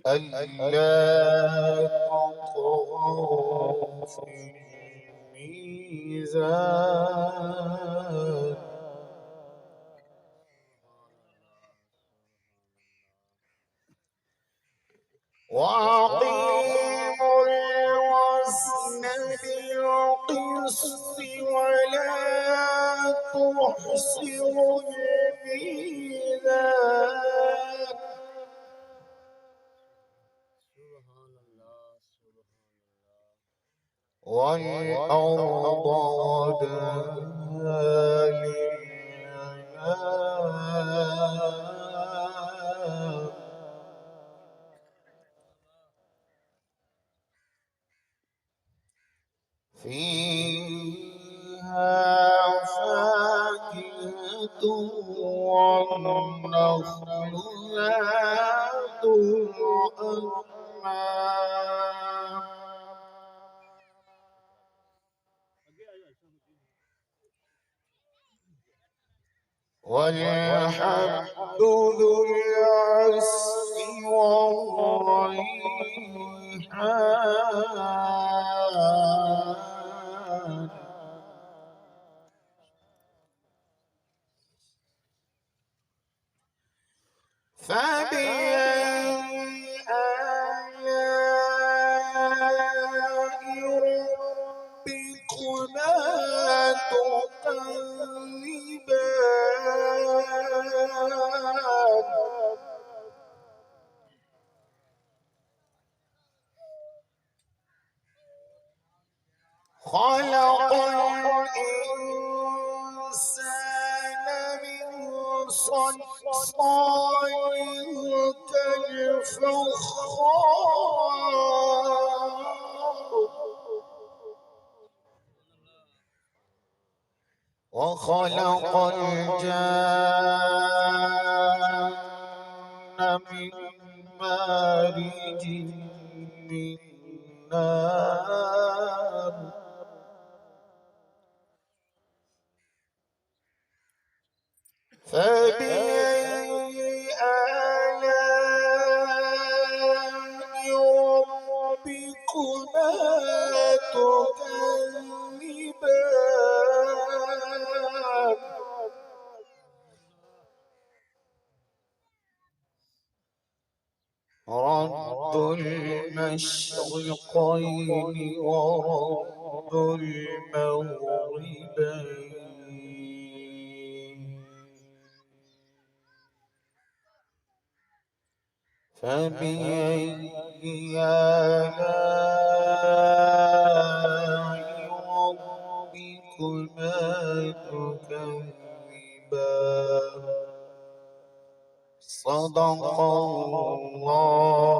ألا تطغوا في الميزان وأقيموا الوزن بالقسط ولا تخسروا الميزان والأرض وضعها للأنام فيها فاكهة والنخل ذات الأكمام والحب ذو العصف والريحان فبأي آلاء ربكما تكذبان خلق الإنسان من صلصال كالفخار وخلق الجان من مارج من نار فبأي آلاء ربكما تكذبان رب المشرقين ورب المغربين فبأي آلاء ربكما تكذبان صدق الله